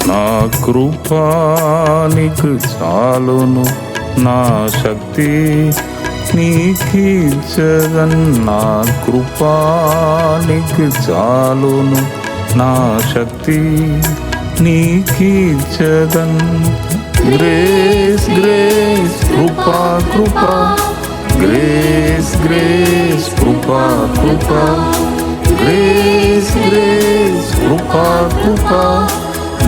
నా కృపానికి చాలును, నా శక్తి నీకిచ్చదన్. నా కృపానికి చాలును, నా శక్తి నీకిచ్చదన్. గ్రేస్ గ్రేస్ కృపా కృపా, గ్రేస్ గ్రేస్ కృపా కృపా, గ్రేస్ గ్రేస్ కృపా కృపా,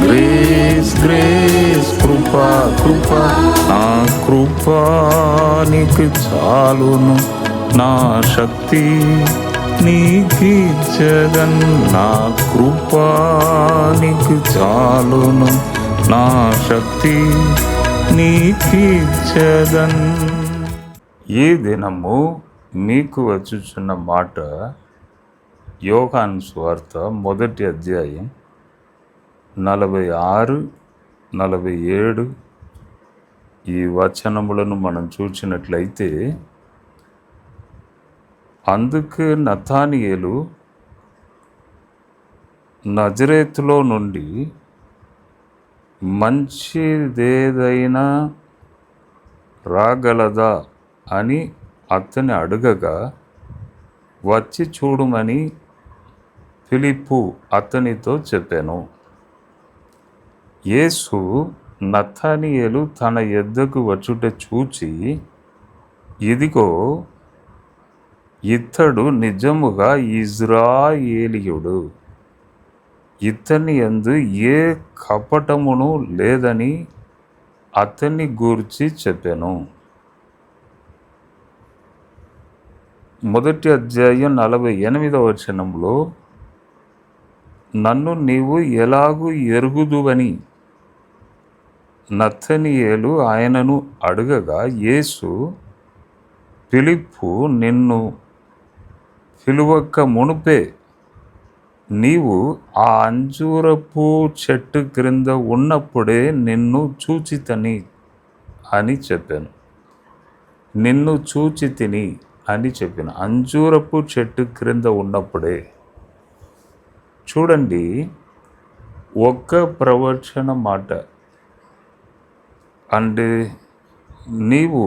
గ్రేస్ గ్రేస్ కృపా కృపా. నా కృపానికి చాలును, నా శక్తి నీకిచ్చదన్. నా కృపానికి చాలును, నా శక్తి నీకిచ్చదన్. ఈ దినము మీకు వచ్చుచున్న మాట యోహాను సువార్త 1వ అధ్యాయం 46, 47 ఈ వచనములను మనం చూసినట్లయితే, అందుకు నతానియేలు నజరేతులో నుండి మంచిదేదైనా రాగలదా అని అతని అడగగా, వచ్చి చూడుమని ఫిలిప్పు అతనితో చెప్పాను. యేసు నతానియేలు తన యొద్దకు వచ్చుట చూచి, ఇదిగో ఇతడు నిజముగా ఇజ్రాయేలీయుడు, ఇతని యందు ఏ కపటమును లేదని అతన్ని గూర్చి చెప్పాను. 1వ అధ్యాయం 48వ వచనంలో, నన్ను నీవు ఎలాగూ ఎరుగుదువని నతనీయేలు ఆయనను అడగగా, యేసు, ఫిలిప్పు నిన్ను పిలువక మునుపే నీవు ఆ అంజూరపు చెట్టు క్రింద ఉన్నప్పుడే నిన్ను చూచితిని అని చెప్పాను. నిన్ను చూచితిని అని చెప్పిన అంజూరపు చెట్టు క్రింద ఉన్నప్పుడే. చూడండి, ఒక్క ప్రవచన మాట. అంటే నీవు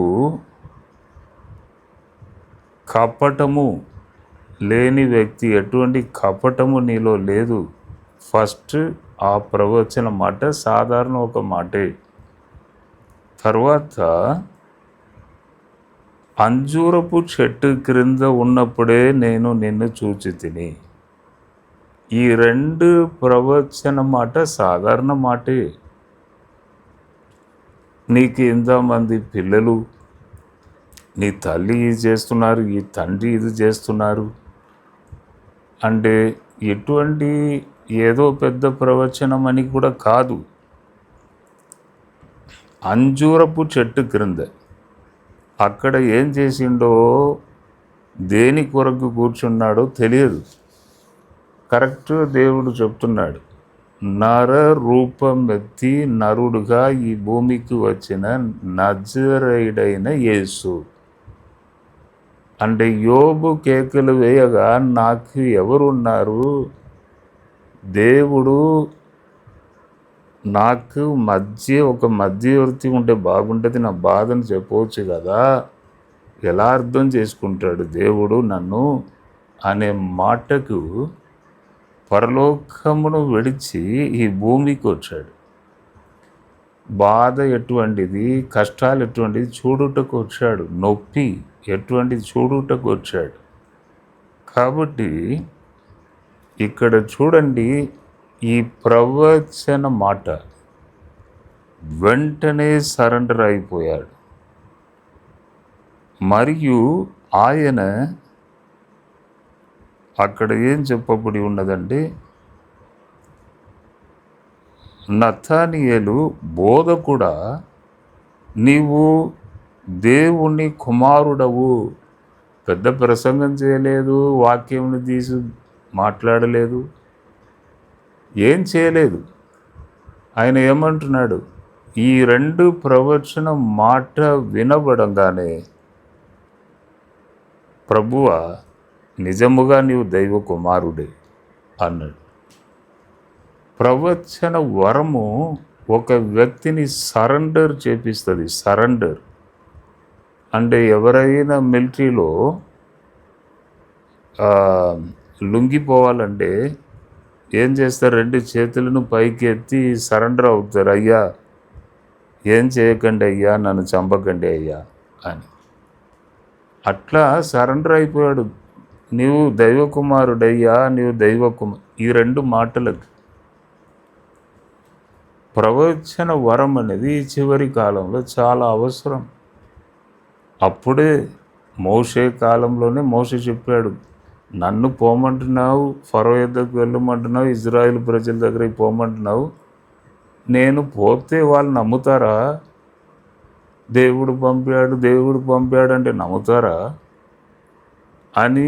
కపటము లేని వ్యక్తి, ఎటువంటి కపటము నీలో లేదు. ఫస్ట్ ఆ ప్రవచన మాట సాధారణ ఒక మాటే. తర్వాత అంజూరపు చెట్టు క్రింద ఉన్నప్పుడే నేను నిన్ను చూచితిని. ఈ 2 ప్రవచన మాట సాధారణ మాటే. నీకు ఇంతమంది పిల్లలు, నీ తల్లి ఇది చేస్తున్నారు, ఈ తండ్రి ఇది చేస్తున్నారు అంటే ఎటువంటి ఏదో పెద్ద ప్రవచనం అని కూడా కాదు. అంజూరపు చెట్టు క్రింద అక్కడ ఏం చేసిండో, దేని కొరకు కూర్చున్నాడో తెలియదు. కరెక్ట్ దేవుడు చెప్తున్నాడు, నర రూపమెత్తి నరుడుగా ఈ భూమికి వచ్చిన నజరేయుడైన యేసు. అంటే యోబు కేకలు వేయగా, నాకు ఎవరున్నారు, దేవుడు నాకు ఒక మధ్యవర్తి ఉంటే బాగుంటుంది, నా బాధను చెప్పవచ్చు కదా, ఎలా అర్థం చేసుకుంటాడు దేవుడు నన్ను అనే మాటకు పరలోకమును విడిచి ఈ భూమికి వచ్చాడు. బాధ ఎటువంటిది, కష్టాలు ఎటువంటిది చూడుటకు వచ్చాడు, నొప్పి ఎటువంటిది చూడుటకు వచ్చాడు. కాబట్టి ఇక్కడ చూడండి, ఈ ప్రవచన మాట వెంటనే సరెండర్ అయిపోయాడు. మరియు ఆయన అక్కడ ఏం చెప్పబడి ఉన్నదంటే, నతానియేలు బోధకుడా, నీవు దేవుని కుమారుడవు. పెద్ద ప్రసంగం చేయలేదు, వాక్యంని తీసి మాట్లాడలేదు, ఏం చేయలేదు. ఆయన ఏమంటున్నాడు, ఈ 2 ప్రవచన మాట వినబడంగానే, ప్రభువా నిజముగా నీవు దైవ కుమారుడే అన్నాడు. ప్రవచన వరము ఒక వ్యక్తిని సరెండర్ చేపిస్తుంది. సరెండర్ అంటే ఎవరైనా మిలిటరీలో లొంగిపోవాలంటే ఏం చేస్తారు? 2 చేతులను పైకి ఎత్తి సరెండర్ అవుతారు. అయ్యా ఏం చేయకండి అయ్యా, నన్ను చంపకండి అయ్యా అని. అట్లా సరెండర్ అయిపోయాడు. నీవు దైవ కుమారుడయ్యా, నీవు ఈ 2 మాటలకు ప్రవచన వరం అనేది చివరి కాలంలో చాలా అవసరం. అప్పుడే మోషే కాలంలోనే మోషే చెప్పాడు, నన్ను పోమంటున్నావు, ఫరో యొద్దకు వెళ్ళమంటున్నావు, ఇజ్రాయేల్ ప్రజల దగ్గరికి పోమంటున్నావు, నేను పోతే వాళ్ళు నమ్ముతారా? దేవుడు పంపాడు అంటే నమ్ముతారా అని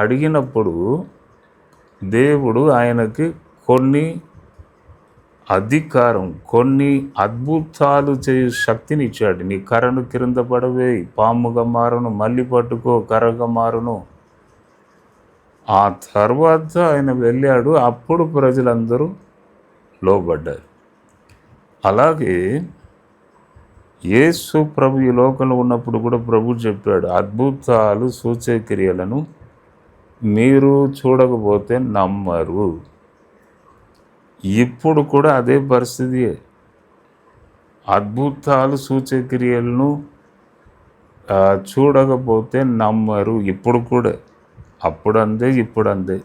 అడిగినప్పుడు దేవుడు ఆయనకి కొన్ని అధికారం, కొన్ని అద్భుతాలు చేయు శక్తిని ఇచ్చాడు. నీ కర్రను క్రింద పడవేయి, పాముగా మారును, మళ్ళీ పట్టుకో, కర్రగా మారును. ఆ తర్వాత ఆయన వెళ్ళాడు. అప్పుడు ప్రజలందరూ లోబడ్డారు. అలాగే యేసు ప్రభు ఈ లోకంలో ఉన్నప్పుడు కూడా ప్రభు చెప్పాడు, అద్భుతాలు సూచక్రియలను మీరు చూడకపోతే నమ్మరు. ఇప్పుడు కూడా అదే పరిస్థితి. అద్భుతాలు సూచక్రియలను చూడకపోతే నమ్మరు. ఇప్పుడు కూడా, అప్పుడందే ఇప్పుడందే.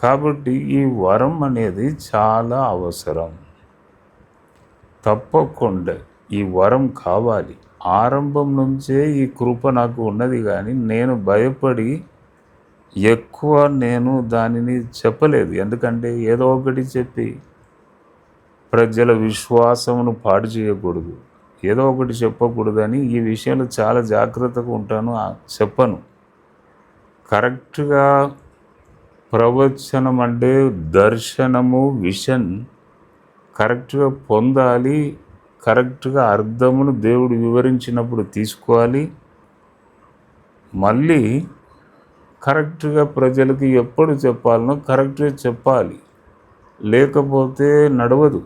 కాబట్టి ఈ వరం అనేది చాలా అవసరం. తప్పకుండా ఈ వరం కావాలి. ఆరంభం నుంచే ఈ కృప నాకు ఉన్నది, కానీ నేను భయపడి ఎక్కువ దానిని చెప్పలేదు. ఎందుకంటే ఏదో ఒకటి చెప్పి ప్రజల విశ్వాసమును పాడు చేయకూడదు, ఏదో ఒకటి చెప్పకూడదని ఈ విషయంలో చాలా జాగ్రత్తగా ఉంటాను. చెప్పను. కరెక్ట్గా ప్రవచనం అంటే దర్శనము, విషన్ కరెక్ట్గా పొందాలి. కరెక్ట్గా అర్థమును దేవుడు వివరించినప్పుడు తీసుకోవాలి. మళ్ళీ కరెక్ట్గా ప్రజలకు ఎప్పుడు చెప్పాలనో కరెక్ట్గా చెప్పాలి, లేకపోతే నడవదు.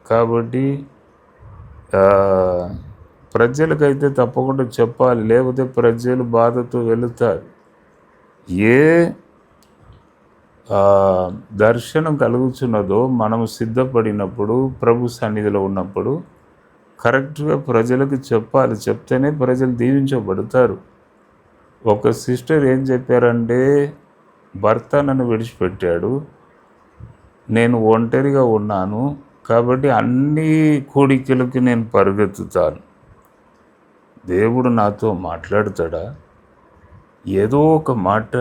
కాబట్టి ప్రజలకైతే తప్పకుండా చెప్పాలి, లేకపోతే ప్రజలు బాధతో వెళుతారు. ఏ దర్శనం కలుగుతున్నదో మనం సిద్ధపడినప్పుడు, ప్రభు సన్నిధిలో ఉన్నప్పుడు కరెక్ట్గా ప్రజలకు చెప్పాలి. చెప్తేనే ప్రజలు దీవించబడతారు. ఒక సిస్టర్ ఏం చెప్పారంటే, భర్త నన్ను విడిచిపెట్టాడు, నేను ఒంటరిగా ఉన్నాను, కాబట్టి అన్ని కోడికలకి నేను పరిగెత్తుతాను. దేవుడు నాతో మాట్లాడతాడా? ఏదో ఒక మాట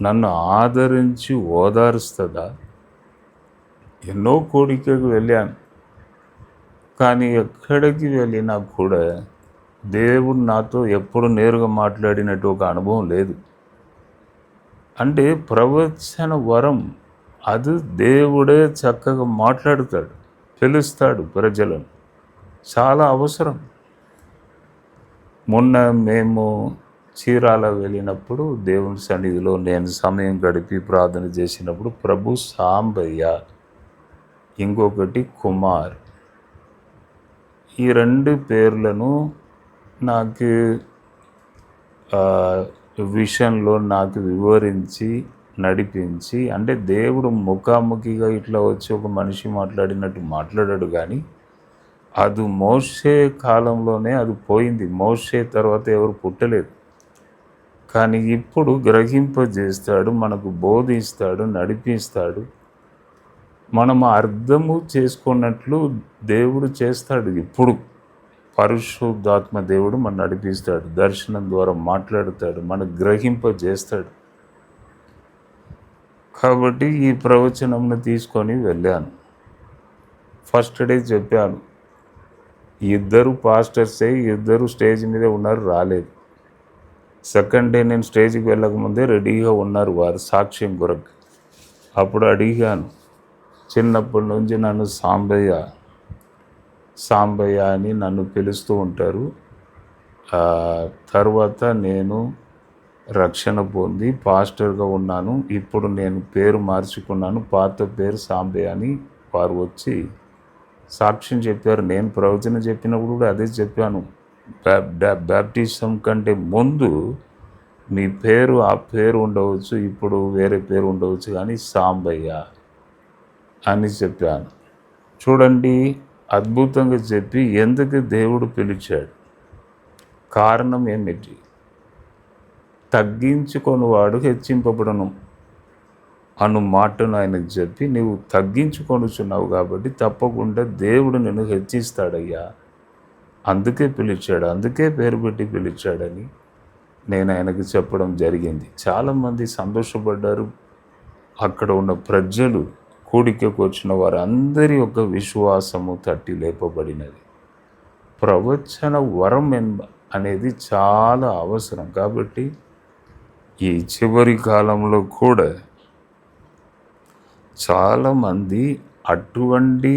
నన్ను ఆదరించి ఓదారుస్తుందా? ఎన్నో కోడికలకు వెళ్ళాను, కానీ ఎక్కడికి వెళ్ళినా కూడా దేవుడు నాతో ఎప్పుడు నేరుగా మాట్లాడినట్టు ఒక అనుభవం లేదు. అంటే ప్రవచన వరం అది దేవుడే చక్కగా మాట్లాడుతాడు, పిలుస్తాడు ప్రజలను. చాలా అవసరం. మొన్న మేము చీరాల వెళ్ళినప్పుడు దేవుని సన్నిధిలో నేను సమయం గడిపి ప్రార్థన చేసినప్పుడు ప్రభు సాంబయ్య, ఇంకొకటి కుమార్, ఈ 2 పేర్లను నాకు విషయంలో నాకు వివరించి నడిపించి, అంటే దేవుడు ముఖాముఖిగా ఇట్లా వచ్చి ఒక మనిషి మాట్లాడినట్టు మాట్లాడాడు, కానీ అది మోషే కాలంలోనే అది పోయింది. మోషే తర్వాత ఎవరు పుట్టలేదు. కానీ ఇప్పుడు గ్రహింపజేస్తాడు, మనకు బోధిస్తాడు, నడిపిస్తాడు. మనం అర్థము చేసుకున్నట్లు దేవుడు చేస్తాడు. ఇప్పుడు పరిశుద్ధాత్మ దేవుడు మనం నడిపిస్తాడు, దర్శనం ద్వారా మాట్లాడతాడు, మనకు గ్రహింపజేస్తాడు. కాబట్టి ఈ ప్రవచనంను తీసుకొని వెళ్ళాను. ఫస్ట్ డే చెప్పాను, 2 పాస్టర్సే, 2 స్టేజ్ మీద ఉన్నారు, రాలేదు. సెకండ్ డే నేను స్టేజ్కి వెళ్ళకముందే రెడీగా ఉన్నారు వారు సాక్ష్యం కొరకు. అప్పుడు అడిగాను, చిన్నప్పటి నుంచి నన్ను సాంబయ్య అని నన్ను పిలుస్తూ ఉంటారు. తర్వాత నేను రక్షణ పొంది పాస్టర్గా ఉన్నాను. ఇప్పుడు నేను పేరు మార్చుకున్నాను. పాత పేరు సాంబే అని వారు వచ్చి సాక్ష్యం చెప్పారు. నేను ప్రవచనం చెప్పినప్పుడు కూడా అదే చెప్పాను. బ్యాప్టిజం కంటే ముందు మీ పేరు ఆ పేరు ఉండవచ్చు, ఇప్పుడు వేరే పేరు ఉండవచ్చు, కానీ సాంబయ్య అని చెప్పాను. చూడండి, అద్భుతంగా చెప్పి ఎందుకు దేవుడు పిలిచాడు, కారణం ఏమిటి? తగ్గించుకొని వాడు హెచ్చింపబడను అను మాటను ఆయనకు చెప్పి, నువ్వు తగ్గించుకొనుచున్నావు కాబట్టి తప్పకుండా దేవుడు నిన్ను హెచ్చిస్తాడయ్యా, అందుకే పిలిచాడు, అందుకే పేరు పెట్టి పిలిచాడని నేను ఆయనకు చెప్పడం జరిగింది. చాలామంది సంతోషపడ్డారు. అక్కడ ఉన్న ప్రజలు, కూడికకు వచ్చిన వారందరి యొక్క విశ్వాసము తట్టి లేపబడినది. ప్రవచన వరం అనేది చాలా అవసరం. కాబట్టి ఈ చివరి కాలంలో కూడా చాలామంది అటువంటి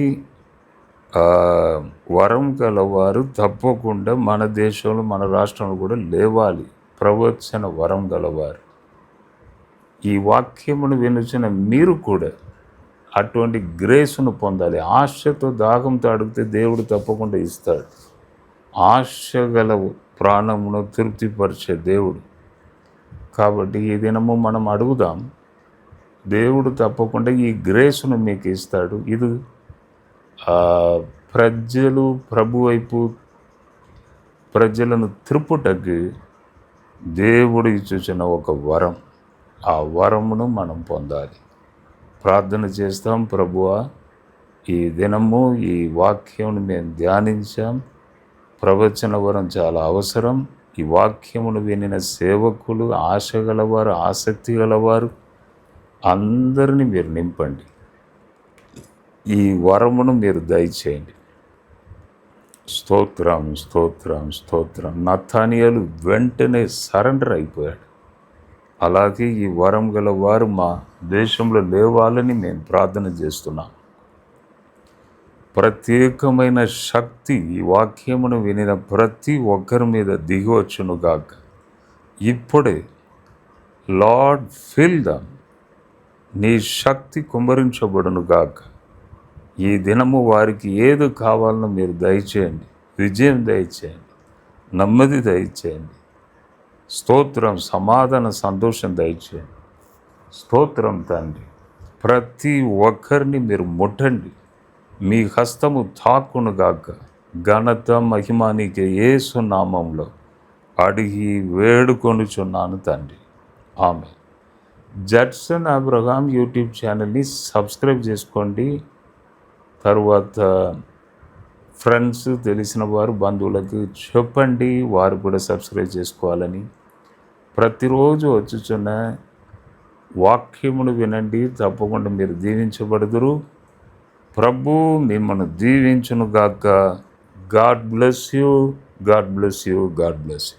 వరం గలవారు తప్పకుండా మన దేశంలో, మన రాష్ట్రంలో కూడా లేవాలి. ప్రవచన వరం గలవారు, ఈ వాక్యమును వినుచిన మీరు కూడా అటువంటి గ్రేస్ను పొందాలి. ఆశతో దాహంతో అడిగితే దేవుడు తప్పకుండా ఇస్తాడు. ఆశ గల ప్రాణమును తృప్తిపరిచే దేవుడు. కాబట్టి ఈ దినము మనం అడుగుదాం, దేవుడు తప్పకుండా ఈ గ్రేస్ను మీకు ఇస్తాడు. ఇది ప్రజలు ప్రభు వైపు ప్రజలను త్రిపుటకు దేవుడు ఇచ్చిన ఒక వరం. ఆ వరమును మనం పొందాలి. ప్రార్థన చేస్తాం. ప్రభువా, ఈ దినము ఈ వాక్యమును మేము ధ్యానించాం. ప్రవచన వరం చాలా అవసరం. ఈ వాక్యమును వినిన సేవకులు, ఆశ గలవారు, ఆసక్తి గలవారు అందరినీ మీరు నింపండి. ఈ వరమును మీరు దయచేయండి. స్తోత్రం, స్తోత్రం, స్తోత్రం. నతానియేలు వెంటనే సరెండర్ అయిపోయాడు. అలాగే ఈ వరం గల వారు మా దేశంలో లేవాలని మేము ప్రార్థన చేస్తున్నాం. ప్రత్యేకమైన శక్తి ఈ వాక్యమును వినిన ప్రతి ఒక్కరి మీద దిగివచ్చును గాక. ఇప్పుడే లార్డ్ ఫిల్ దమ్, నీ శక్తి కుమ్మరించబడును గాక. ఈ దినము వారికి ఏది కావాలనో మీరు దయచేయండి. విజయం దయచేయండి, నెమ్మది దయచేయండి. స్తోత్రం, సమాధాన, సంతోషం దయచేయండి. స్తోత్రం తండ్రి. ప్రతి ఒక్కరిని మీరు ముట్టండి. మీ హస్తము తాకునుగాక. ఘనత మహిమ నీకే యేసు నామంలో అడిగి వేడుకొనుచున్నాను తండ్రి. ఆమె. జడ్సన్ అబ్రహాం యూట్యూబ్ ఛానల్ని సబ్స్క్రైబ్ చేసుకోండి. తరువాత ఫ్రెండ్స్, తెలిసిన వారు, బంధువులకు చెప్పండి, వారు కూడా సబ్స్క్రైబ్ చేసుకోవాలని. ప్రతిరోజు వచ్చుచున్న వాక్యమును వినండి, తప్పకుండా మీరు దీవించబడుదురు. ప్రభు మిమ్మల్ని దీవించును గాక. God bless you, God bless you, God bless you.